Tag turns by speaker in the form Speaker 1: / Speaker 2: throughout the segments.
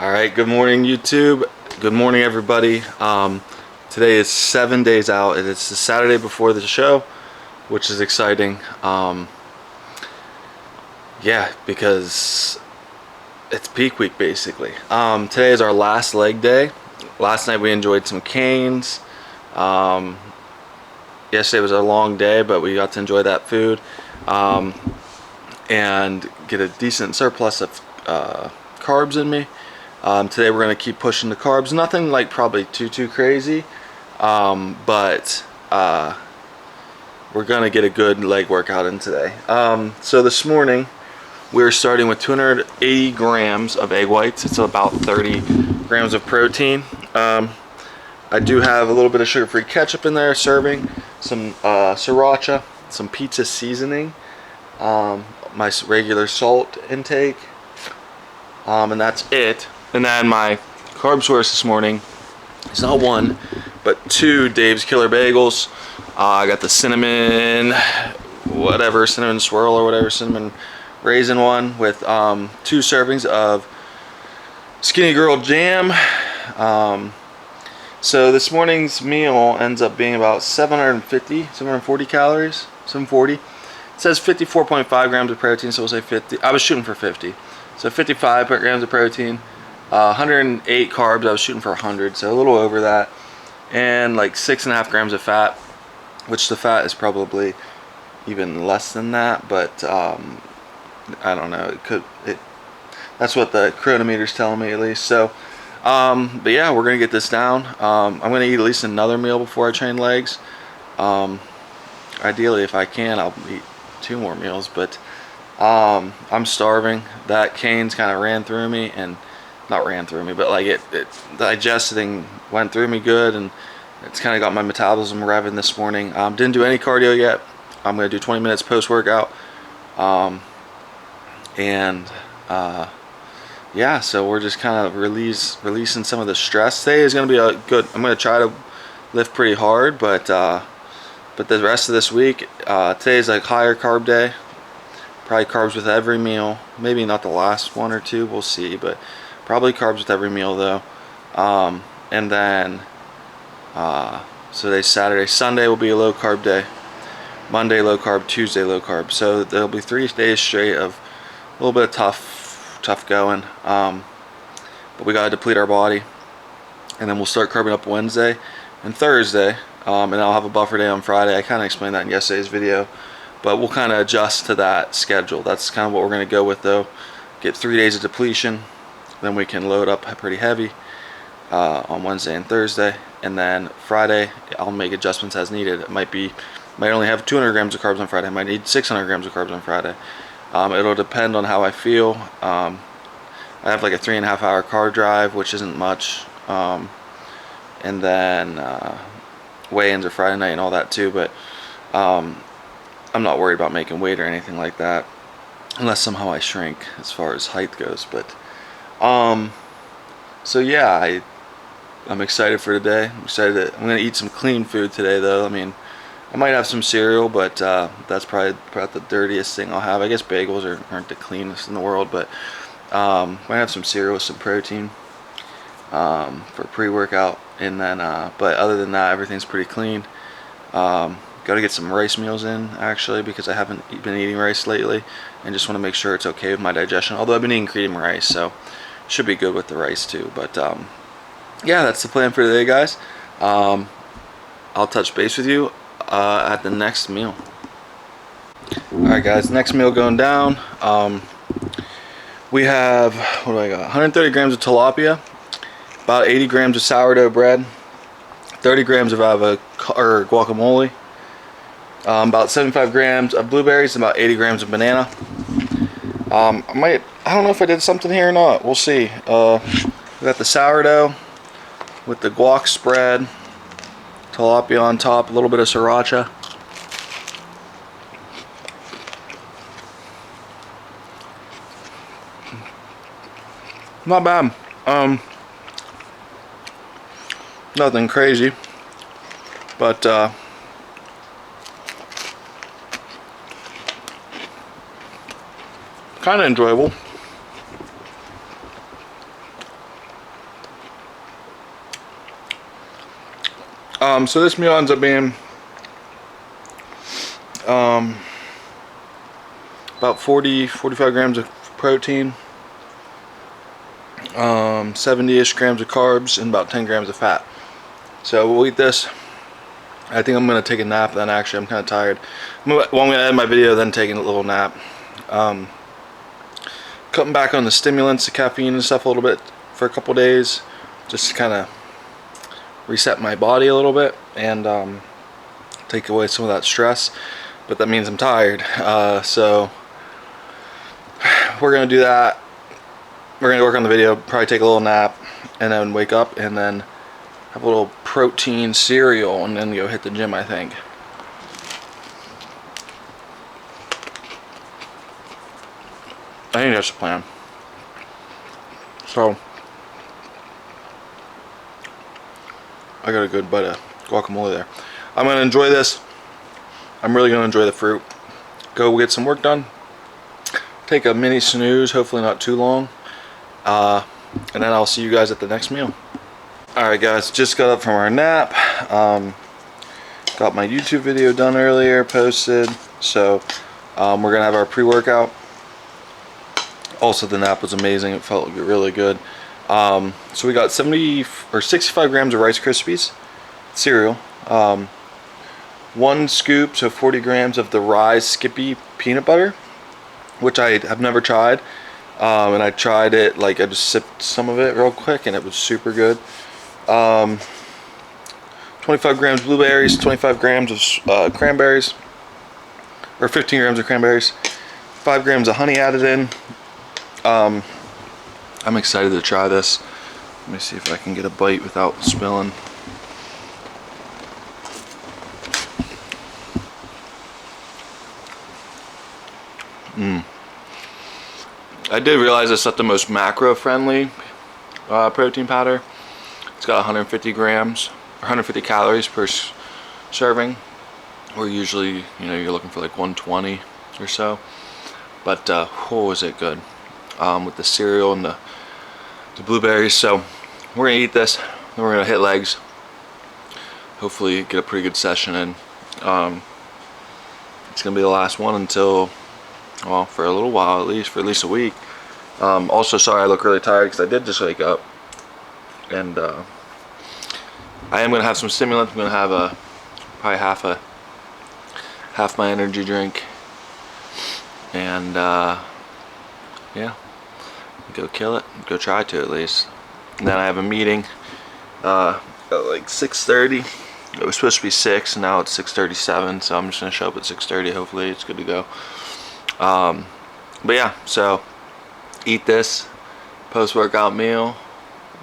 Speaker 1: All right, good morning YouTube. Good morning everybody. Today is 7 days out and it's the Saturday before the show, which is exciting. Yeah, because it's peak week basically. Today is our last leg day. Last night we enjoyed some canes. Yesterday was a long day, but we got to enjoy that food and get a decent surplus of carbs in me. Today we're going to keep pushing the carbs. Nothing like probably too crazy, but we're going to get a good leg workout in today. So this morning we're starting with 280 grams of egg whites. It's about 30 grams of protein. I do have a little bit of sugar-free ketchup in there, serving some sriracha, some pizza seasoning, my regular salt intake, and that's it. And then my carb source this morning is not one, but two Dave's Killer Bagels. I got the cinnamon swirl or whatever, cinnamon raisin one with 2 servings of Skinny Girl jam. So this morning's meal ends up being about 740 calories, 740. It says 54.5 grams of protein, so we'll say 50. I was shooting for 50. So 55 grams of protein, 108 carbs. I was shooting for 100, so a little over that. And like 6.5 grams of fat, which the fat is probably even less than that, but I don't know. That's what the chronometer's telling me at least. So, but yeah, we're gonna get this down. I'm gonna eat at least another meal before I train legs. Ideally, if I can, I'll eat 2 more meals, but I'm starving. That canes kind of ran through me, and not ran through me, but like the digesting went through me good, and it's kind of got my metabolism revving this morning. Didn't do any cardio yet. I'm gonna do 20 minutes post-workout, yeah, so we're just kind of releasing some of the stress. Today is gonna be a good. I'm gonna try to lift pretty hard, but the rest of this week, today is like higher carb day. Probably carbs with every meal. Maybe not the last 1 or 2. We'll see, but probably carbs with every meal though. And then so today's Saturday. Sunday will be a low carb day. Monday low carb. Tuesday low carb. So there'll be 3 days straight of a little bit of tough going. But we gotta deplete our body, and then we'll start carbing up Wednesday and Thursday. And I'll have a buffer day on Friday. I kind of explained that in yesterday's video, but we'll kind of adjust to that schedule. That's kind of what we're going to go with though. Get 3 days of depletion, then we can load up pretty heavy on Wednesday and Thursday, and then Friday I'll make adjustments as needed. It might only have 200 grams of carbs on Friday. I might need 600 grams of carbs on Friday. It'll depend on how I feel. I have like a 3.5 hour car drive, which isn't much, and then weigh-ins are Friday night and all that too, but I'm not worried about making weight or anything like that, unless somehow I shrink as far as height goes. But so yeah, I'm excited for today. I'm gonna eat some clean food today though. I mean, I might have some cereal, but that's probably the dirtiest thing I'll have. I guess bagels aren't the cleanest in the world, but might have some cereal with some protein for pre-workout, and then but other than that, everything's pretty clean. Got to get some rice meals in actually, because I haven't been eating rice lately, and just want to make sure it's okay with my digestion. Although I've been eating cream rice, so should be good with the rice too. But yeah, that's the plan for today, guys. I'll touch base with you at the next meal. Alright guys, next meal going down. We have, what do I got? 130 grams of tilapia, about 80 grams of sourdough bread, 30 grams of guacamole, about 75 grams of blueberries, and about 80 grams of banana. I don't know if I did something here or not. We'll see. We got the sourdough with the guac spread, tilapia on top, a little bit of sriracha. Not bad. Nothing crazy, but kind of enjoyable. So this meal ends up being about 45 grams of protein, 70-ish grams of carbs, and about 10 grams of fat. So we'll eat this. I think I'm going to take a nap then. Actually, I'm kind of tired. I'm going to end my video then taking a little nap. Cutting back on the stimulants, the caffeine and stuff a little bit for a couple days, just to kind of reset my body a little bit and take away some of that stress. But that means I'm tired, so we're gonna do that. We're gonna work on the video, probably take a little nap, and then wake up and then have a little protein cereal and then go hit the gym, I think. I think that's the plan. So I got a good bite of guacamole there. I'm gonna enjoy this. I'm really gonna enjoy the fruit. Go get some work done. Take a mini snooze, hopefully not too long. And then I'll see you guys at the next meal. Alright guys, just got up from our nap. Got my YouTube video done earlier, posted. So we're gonna have our pre-workout. Also, the nap was amazing. It felt really good. So we got 65 grams of Rice Krispies cereal. 1 scoop, so 40 grams of the Rise Skippy peanut butter, which I have never tried. And I tried it, like I just sipped some of it real quick and it was super good. 25 grams blueberries, 25 grams of cranberries, or 15 grams of cranberries, 5 grams of honey added in. I'm excited to try this. Let me see if I can get a bite without spilling. I did realize it's not the most macro-friendly protein powder. It's got 150 grams, or 150 calories per serving. Or usually, you know, you're looking for like 120 or so. But oh, is it good with the cereal and the blueberries. So we're gonna eat this, then we're gonna hit legs. Hopefully, get a pretty good session in. It's gonna be the last one until, well, for a little while, for at least a week. Also, sorry I look really tired because I did just wake up, and I am gonna have some stimulants. I'm gonna have probably half my energy drink, and yeah, go kill it. Go try to at least. And then I have a meeting at like 6:30. It was supposed to be 6, and now it's 6:37. So I'm just gonna show up at 6:30. Hopefully, it's good to go. But yeah, so eat this post-workout meal,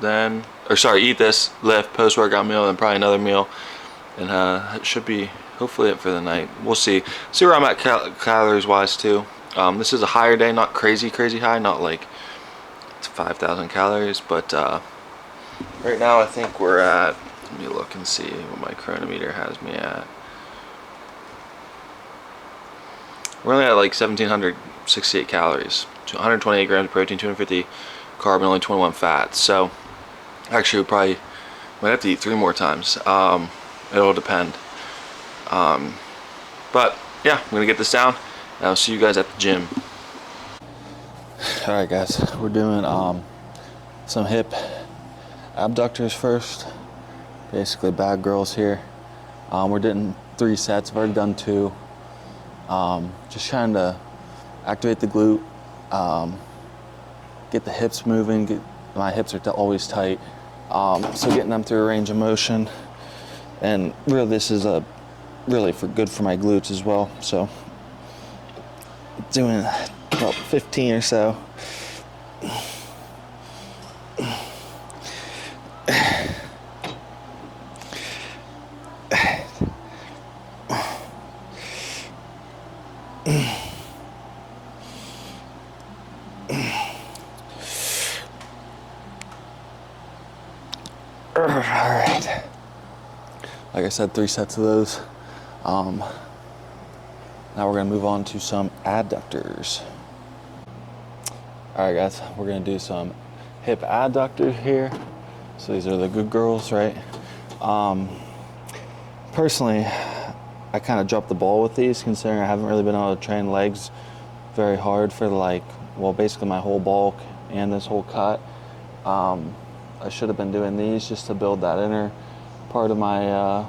Speaker 1: then, or sorry, eat this, lift, post-workout meal, then probably another meal, and it should be hopefully it for the night. We'll see where I'm at calories wise too. This is a higher day, not crazy high, not like it's 5,000 calories, but right now I think we're at, let me look and see what my chronometer has me at. We're only at like 1,768 calories, 128 grams of protein, 250 carb, and only 21 fat. So actually we probably might have to eat 3 more times. It'll depend. But yeah, I'm gonna get this down, and I'll see you guys at the gym. Alright guys, we're doing some hip abductors first. Basically bad girls here. We're doing 3 sets. I've already done 2. Just trying to activate the glute, get the hips moving. My hips are always tight, so getting them through a range of motion. And really, this is really good for my glutes as well. So doing about 15 or so. Alright. Like I said, 3 sets of those. Now we're going to move on to some adductors. Alright guys, we're going to do some hip adductors here. So these are the good girls, right? personally, I kind of dropped the ball with these, considering I haven't really been able to train legs very hard for like, well, basically my whole bulk and this whole cut. I should have been doing these just to build that inner part of my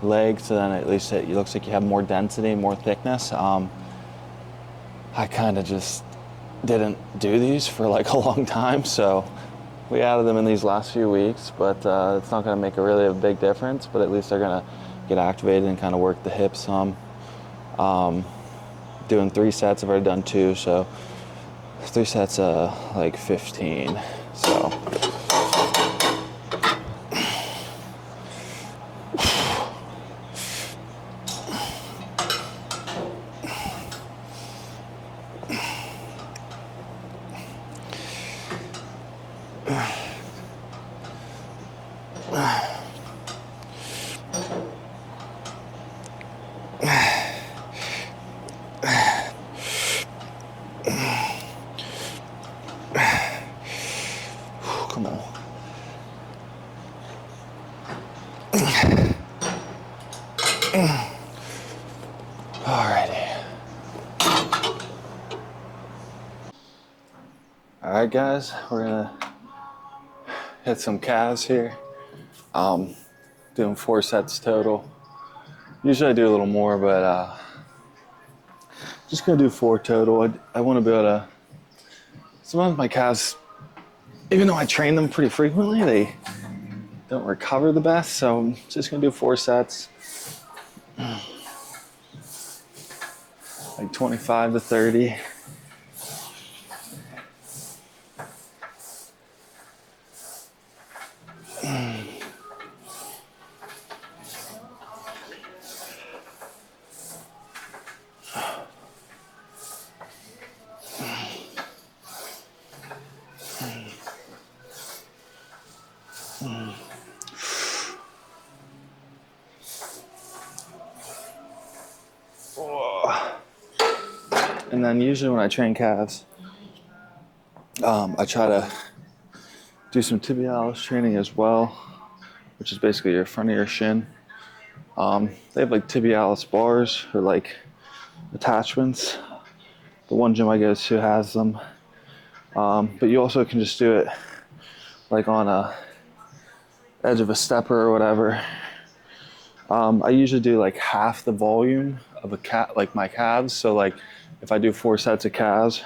Speaker 1: leg, so then at least it looks like you have more density, more thickness. I kind of just didn't do these for like a long time, so we added them in these last few weeks, but it's not going to make a big difference, but at least they're going to get activated and kind of work the hips some. Doing 3 sets, I've already done 2, so 3 sets like 15, so come on. Alrighty. Alright guys, we're gonna hit some calves here. Doing 4 sets total. Usually I do a little more, but just gonna do 4 total. I want to be able to. Sometimes my calves, even though I train them pretty frequently, they don't recover the best. So I'm just gonna do 4 sets, like 25 to 30. And then usually when I train calves, I try to do some tibialis training as well, which is basically your front of your shin. They have like tibialis bars or like attachments. The one gym I go to has them. But you also can just do it like on a edge of a stepper or whatever. I usually do like half the volume of like my calves. So like if I do 4 sets of calves,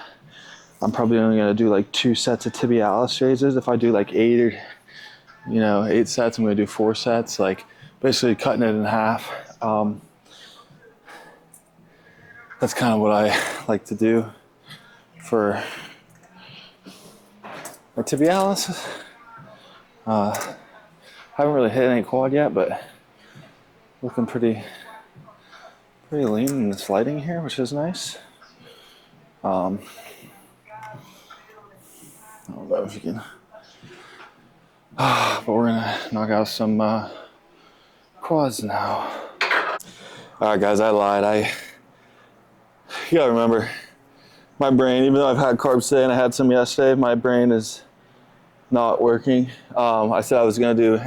Speaker 1: I'm probably only gonna do like 2 sets of tibialis raises. If I do like 8 sets, I'm gonna do 4 sets, like basically cutting it in half. That's kind of what I like to do for my tibialis. Haven't really hit any quad yet, but looking pretty lean in this lighting here, which is nice. I don't know if you can, but we're gonna knock out some quads now. All right, guys, I lied. You gotta remember, my brain, even though I've had carbs today and I had some yesterday, my brain is not working. I said I was gonna do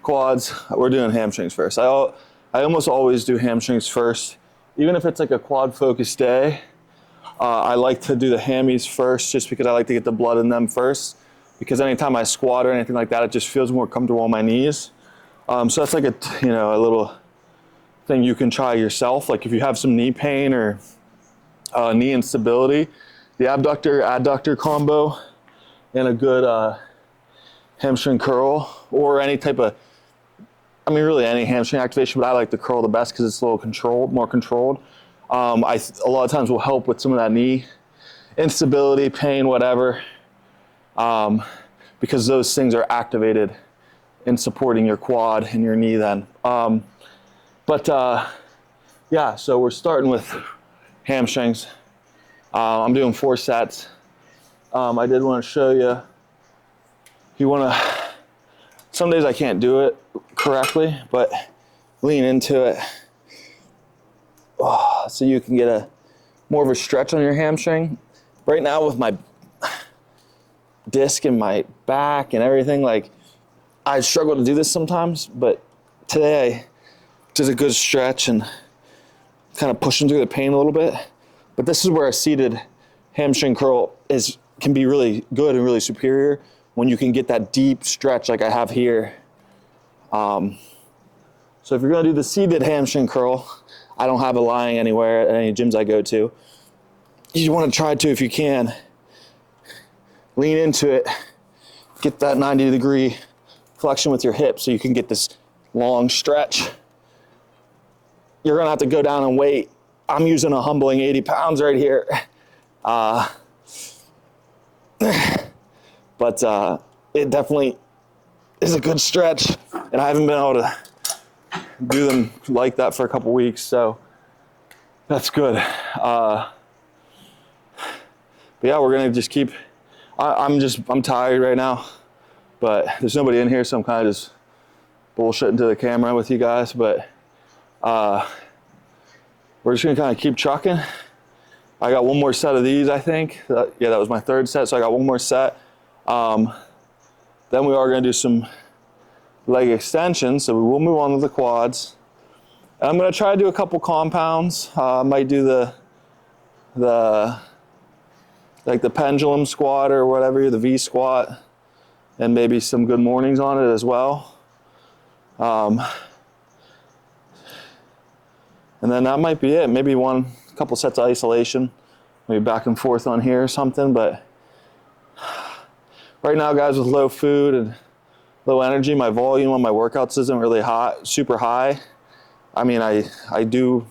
Speaker 1: quads. We're doing hamstrings first. I almost always do hamstrings first, even if it's like a quad focused day. I like to do the hammies first, just because I like to get the blood in them first. Because anytime I squat or anything like that, it just feels more comfortable on my knees. So that's like a little thing you can try yourself. Like if you have some knee pain or knee instability, the abductor adductor combo and a good hamstring curl, or any type of, really any hamstring activation, but I like the curl the best because it's a little controlled, more controlled. A lot of times will help with some of that knee instability, pain, whatever, because those things are activated in supporting your quad and your knee then. Yeah, so we're starting with hamstrings. I'm doing 4 sets. I did want to show you, some days I can't do it correctly, but lean into it. So you can get more of a stretch on your hamstring. Right now with my disc in my back and everything, like I struggle to do this sometimes, but today I did a good stretch and kind of pushing through the pain a little bit. But this is where a seated hamstring curl can be really good and really superior, when you can get that deep stretch like I have here. So if you're gonna do the seated hamstring curl, I don't have it lying anywhere at any gyms I go to. You wanna try to, if you can, lean into it, get that 90-degree flexion with your hips so you can get this long stretch. You're gonna have to go down and weight. I'm using a humbling 80 pounds right here. But it definitely is a good stretch, and I haven't been able to do them like that for a couple weeks, so that's good. But yeah, we're gonna just keep, I'm tired right now, but there's nobody in here, so I'm kind of just bullshitting to the camera with you guys, but we're just gonna kind of keep trucking. I got one more set of these, I think. Yeah, that was my third set, so I got one more set. Then we are gonna do some leg extensions, so we will move on to the quads. And I'm gonna try to do a couple compounds. I might do the pendulum squat or whatever, the V squat, and maybe some good mornings on it as well. And then that might be it. Maybe a couple sets of isolation, maybe back and forth on here or something. But right now, guys, with low food and low energy, my volume on my workouts isn't really super high. I mean, I do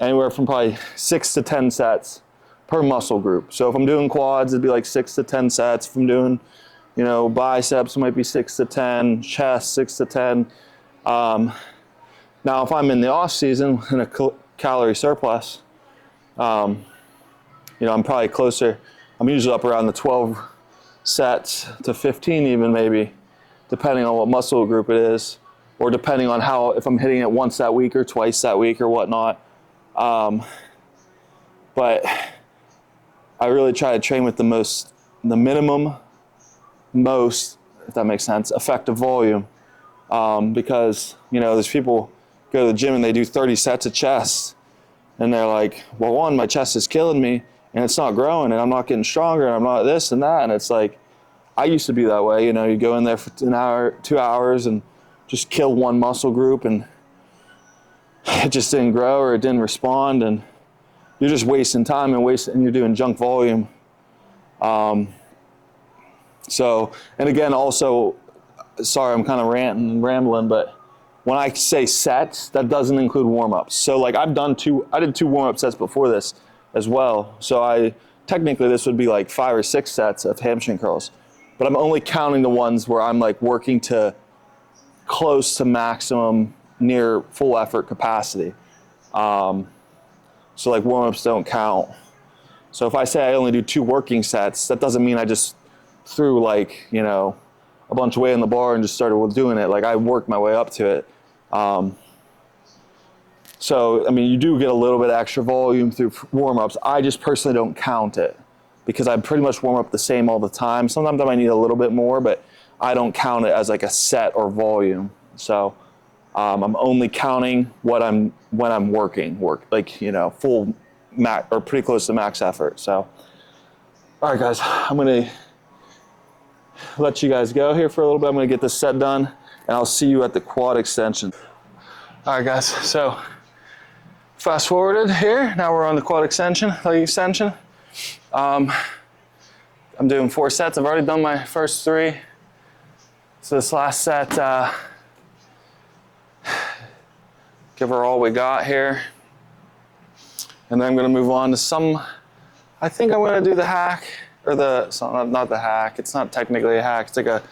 Speaker 1: anywhere from probably 6 to 10 sets per muscle group. So if I'm doing quads, it'd be like 6 to 10 sets. If I'm doing, biceps, it might be 6 to 10, chest, 6 to 10. Now, if I'm in the off season in a calorie surplus, I'm probably closer. I'm usually up around the 12 sets to 15 even, maybe, depending on what muscle group it is, or depending on if I'm hitting it once that week or twice that week or whatnot. But I really try to train with the minimum, if that makes sense, effective volume. Because, there's people go to the gym and they do 30 sets of chest, and they're like, well, my chest is killing me and it's not growing and I'm not getting stronger and I'm not this and that. And it's like, I used to be that way. You go in there for an hour, 2 hours and just kill one muscle group, and it just didn't grow or it didn't respond, and you're just wasting time and you're doing junk volume. So, and again, also, sorry, I'm kind of ranting and rambling, but when I say sets, that doesn't include warm-ups. So like I did 2 warm-up sets before this as well. So technically this would be like 5 or 6 sets of hamstring curls, but I'm only counting the ones where I'm like working to close to maximum, near full effort capacity. So like warm-ups don't count. So if I say I only do 2 working sets, that doesn't mean I just threw like, a bunch of weight in the bar and just started doing it. Like I worked my way up to it. So, I mean, you do get a little bit extra volume through warm-ups. I just personally don't count it because I pretty much warm up the same all the time. Sometimes I might need a little bit more, but I don't count it as like a set or volume. So I'm only counting when I'm working, full max or pretty close to max effort. So, all right, guys, I'm gonna let you guys go here for a little bit. I'm gonna get this set done, and I'll see you at the quad extension. All right, guys, so fast forwarded here. Now we're on the quad extension, leg extension. I'm doing 4 sets. I've already done my first 3. So this last set, give her all we got here. And then I'm gonna move on to I think I'm gonna do the hack, or not the hack. It's not technically a hack. It's like a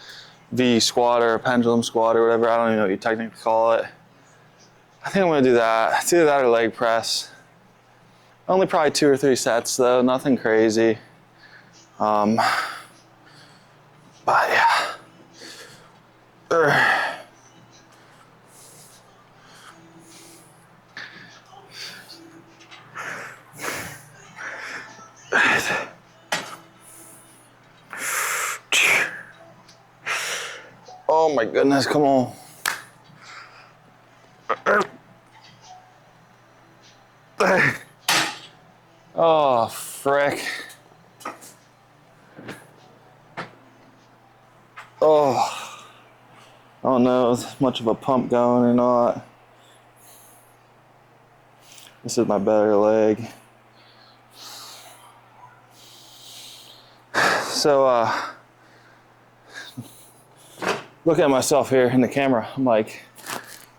Speaker 1: V squat or a pendulum squat or whatever. I don't even know what you technically call it. I think I'm gonna do that. It's either that or leg press. Only probably 2 or 3 sets though, nothing crazy. But yeah. Oh my goodness, come on. Oh, I don't know if much of a pump going or not. This is my better leg. So, look at myself here in the camera. I'm like,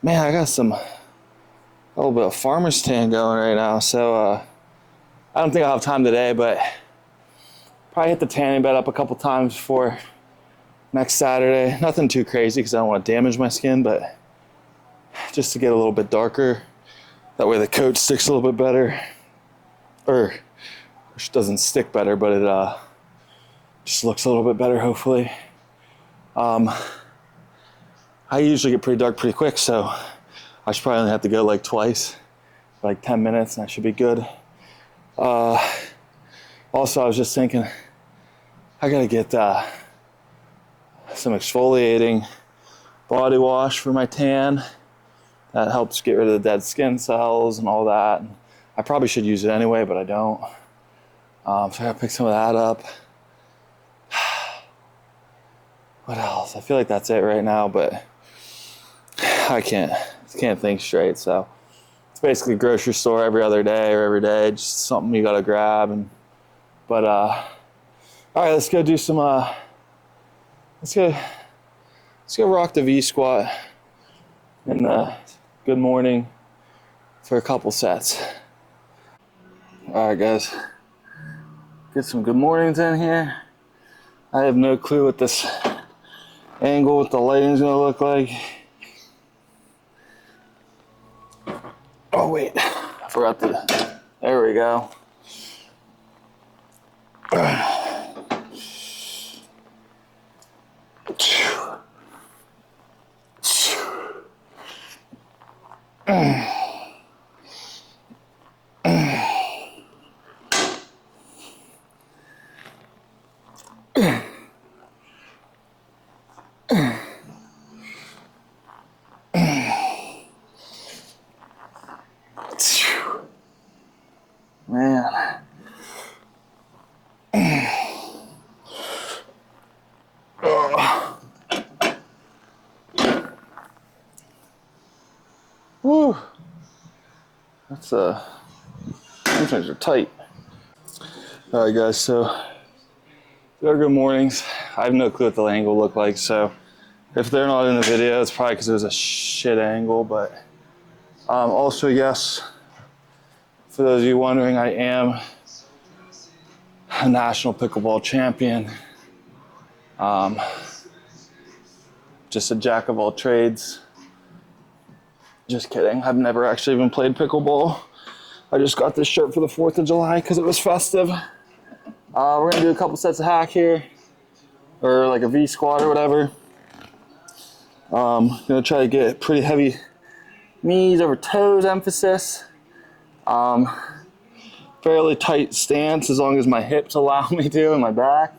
Speaker 1: man, I got a little bit of farmer's tan going right now. So, I don't think I'll have time today, but probably hit the tanning bed up a couple times before next Saturday. Nothing too crazy because I don't want to damage my skin, but just to get a little bit darker. That way the coat sticks a little bit better. Or it doesn't stick better, but it just looks a little bit better, hopefully. I usually get pretty dark pretty quick, so I should probably only have to go like twice, for like 10 minutes, and I should be good. Also, I was just thinking, I gotta get some exfoliating body wash for my tan. That helps get rid of the dead skin cells and all that. I probably should use it anyway, but I don't. So I gotta pick some of that up. What else? I feel like that's it right now, but I can't think straight. So it's basically grocery store every other day or every day, just something you gotta grab. But all right, let's go do some. Let's go rock the V squat and good morning for a couple sets. All right, guys, get some good mornings in here. I have no clue what this angle with the lighting's gonna look like. Oh wait, I forgot to. There we go. Man. Woo. That's these things are tight. All right, guys. So, good mornings. I have no clue what the angle will look like. So, if they're not in the video, it's probably because it was a shit angle. But also, yes. For those of you wondering, I am a national pickleball champion. Just a jack of all trades. Just kidding. I've never actually even played pickleball. I just got this shirt for the 4th of July because it was festive. We're gonna do a couple sets of hack here, or like a V squat or whatever. Gonna try to get pretty heavy knees over toes emphasis. Fairly tight stance as long as my hips allow me to and my back.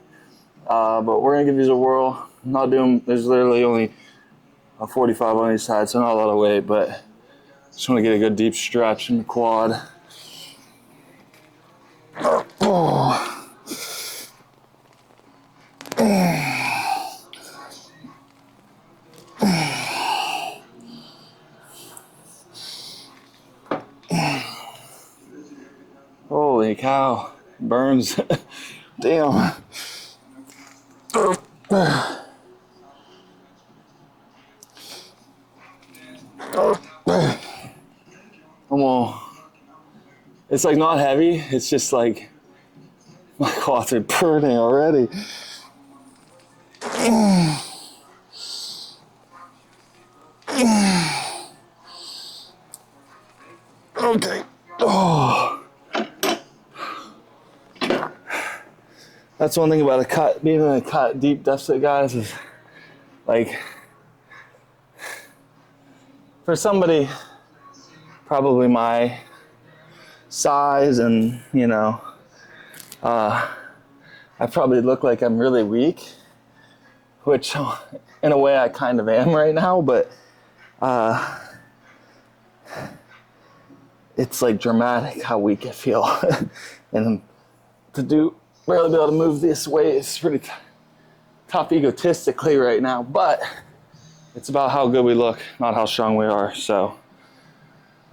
Speaker 1: But we're gonna give these a whirl. I'm not doing. There's literally only a 45 on each side, so not a lot of weight, but just want to get a good deep stretch in the quad. Holy cow, burns. Damn. It's like not heavy, it's just like my quads are burning already. Okay. Oh. That's one thing about being in a cut deep deficit, guys, is like, for somebody probably my size and, you know, I probably look like I'm really weak, which in a way I kind of am right now, but it's like dramatic how weak I feel. And to barely be able to move this weight is tough egotistically right now, but it's about how good we look, not how strong we are. So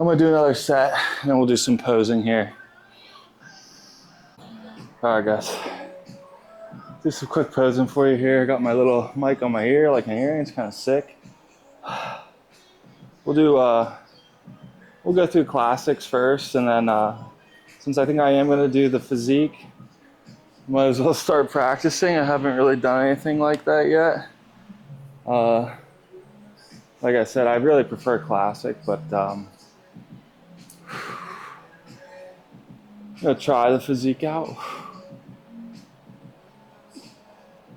Speaker 1: I'm gonna do another set and then we'll do some posing here. All right, guys. Do some quick posing for you here. I got my little mic on my ear, like an earring. It's kind of sick. We'll go through classics first, and then since I think I am gonna do the physique, might as well start practicing. I haven't really done anything like that yet. Like I said, I really prefer classic, but I'm gonna try the physique out.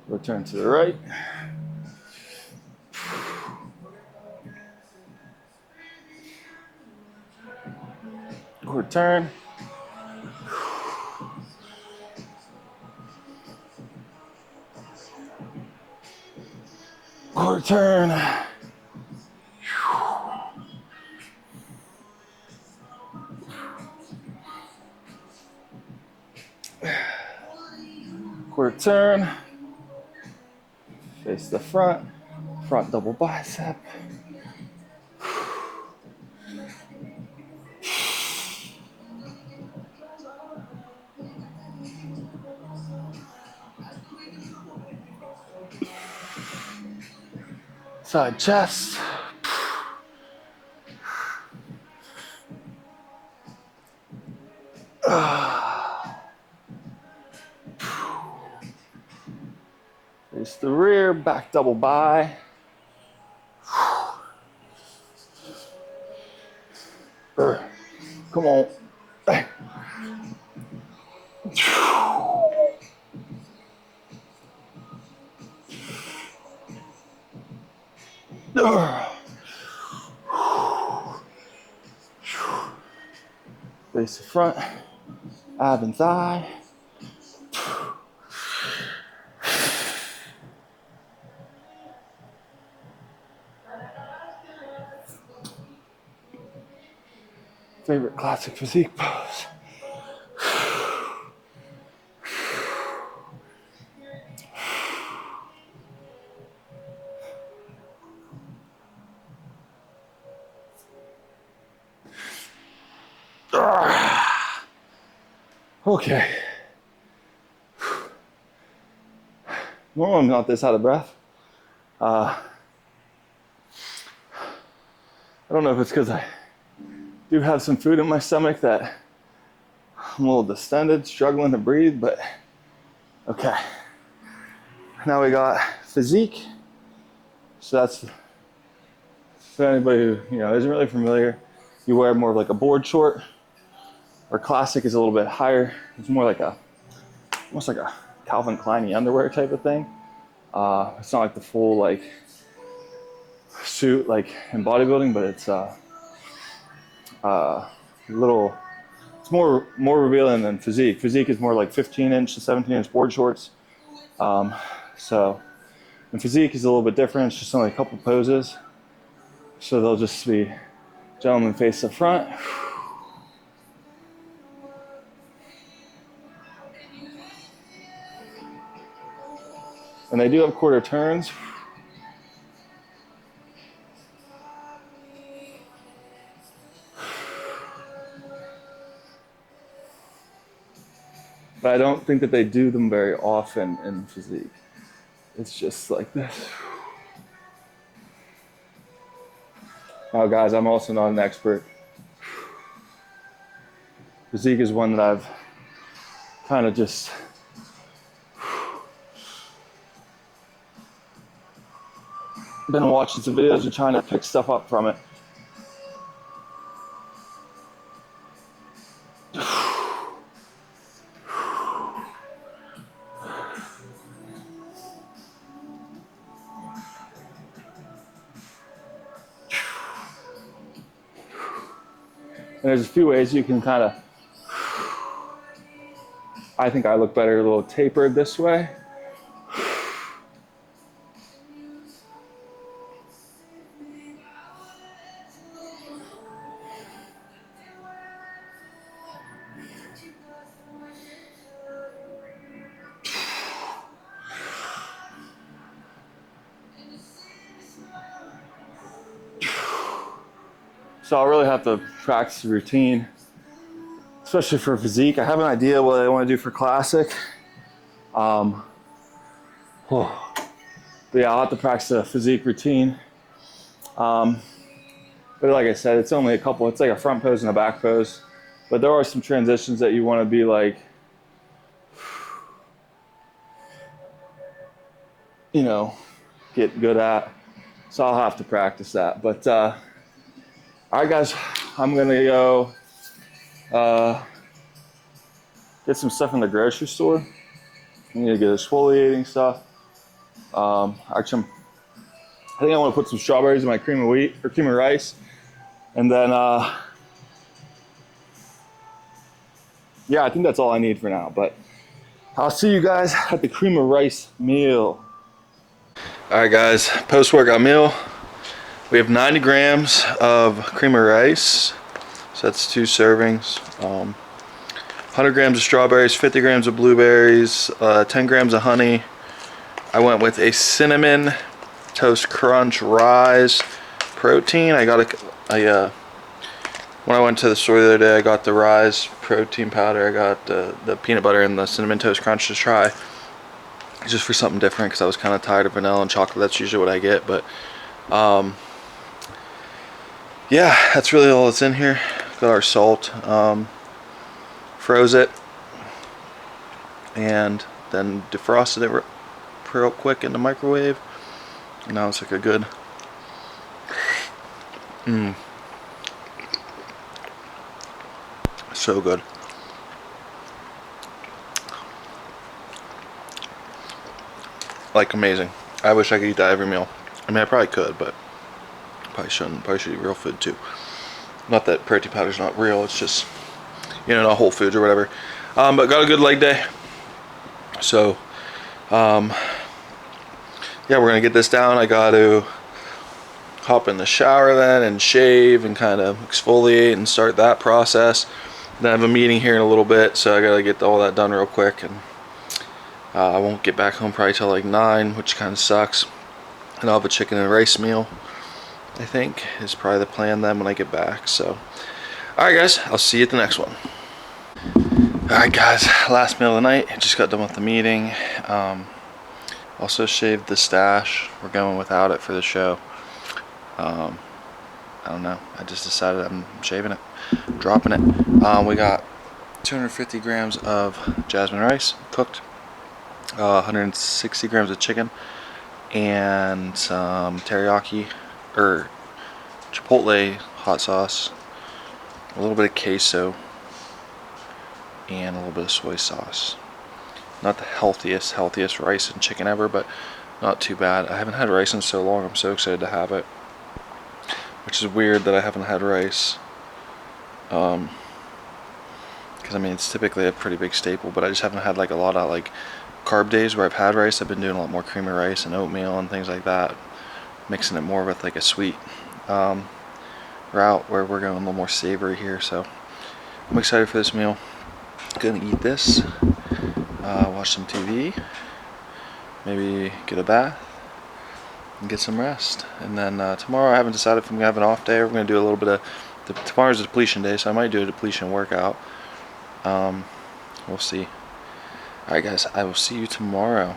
Speaker 1: Return to the right. Return. Return. Return. Face the front. Front double bicep. Side chest. Face the rear, back double bi. Come on. Face the front, ab and thigh. Favorite classic physique pose. Okay. Normally I'm not this out of breath. I don't know if it's because I do have some food in my stomach that I'm a little distended, struggling to breathe, but okay. Now we got physique. So that's for anybody who isn't really familiar. You wear more of like a board short. Or classic is a little bit higher. It's more like almost like a Calvin Klein underwear type of thing. It's not like the full like suit like in bodybuilding, but it's little. It's more revealing than physique. Physique is more like 15-inch to 17-inch board shorts. So, and physique is a little bit different. It's just only a couple poses. So they'll just be gentlemen face the front. And they do have quarter turns. But I don't think that they do them very often in physique. It's just like this. Now guys, I'm also not an expert. Physique is one that I've kind of just been watching some videos and trying to pick stuff up from it. And there's a few ways you can kind of, I think I look better a little tapered this way. So I'll really have to practice the routine, especially for physique. I have an idea what I want to do for classic. But yeah, I'll have to practice the physique routine. But like I said, it's only a couple. It's like a front pose and a back pose. But there are some transitions that you want to be like, you know, get good at. So I'll have to practice that. But all right, guys, I'm gonna go get some stuff in the grocery store. I need to get exfoliating stuff. Actually, I think I want to put some strawberries in my cream of wheat or cream of rice, and then yeah, I think that's all I need for now. But I'll see you guys at the cream of rice meal. All right, guys, post-workout meal. We have 90 grams of cream of rice, so that's 2 servings. 100 grams of strawberries, 50 grams of blueberries, 10 grams of honey. I went with a cinnamon toast crunch rise protein. I got when I went to the store the other day, I got the rise protein powder. I got the peanut butter and the cinnamon toast crunch to try, just for something different, because I was kind of tired of vanilla and chocolate. That's usually what I get, but yeah, that's really all that's in here. Got our salt, froze it, and then defrosted it real quick in the microwave. And now it's like a good so good. Like, amazing. I wish I could eat that every meal. I mean, I probably could, but probably shouldn't. Probably should eat real food too. Not that protein powder's not real, it's just, you know, not Whole Foods or whatever. But got a good leg day. So yeah, we're gonna get this down. I got to hop in the shower then and shave and kind of exfoliate and start that process. Then I have a meeting here in a little bit, so I gotta get all that done real quick, and I won't get back home probably till like 9, which kind of sucks. And I'll have a chicken and rice meal, I think, is probably the plan then when I get back. So alright, guys, I'll see you at the next one. Alright, guys, last meal of the night. I just got done with the meeting. Also shaved the stash. We're going without it for the show. I don't know, I just decided I'm shaving it, dropping it. We got 250 grams of jasmine rice cooked, 160 grams of chicken, and some teriyaki or chipotle hot sauce, a little bit of queso, and a little bit of soy sauce. Not the healthiest rice and chicken ever, but not too bad. I haven't had rice in so long. I'm so excited to have it, which is weird that I haven't had rice, because I mean, it's typically a pretty big staple, but I just haven't had like a lot of like carb days where I've had rice. I've been doing a lot more cream of rice and oatmeal and things like that, mixing it more with like a sweet route, where we're going a little more savory here. So I'm excited for this meal. Gonna eat this, watch some TV, maybe get a bath and get some rest. And then tomorrow, I haven't decided if I'm gonna have an off day or we're gonna do a little bit of tomorrow's a depletion day, so I might do a depletion workout. We'll see. Alright, guys, I will see you tomorrow.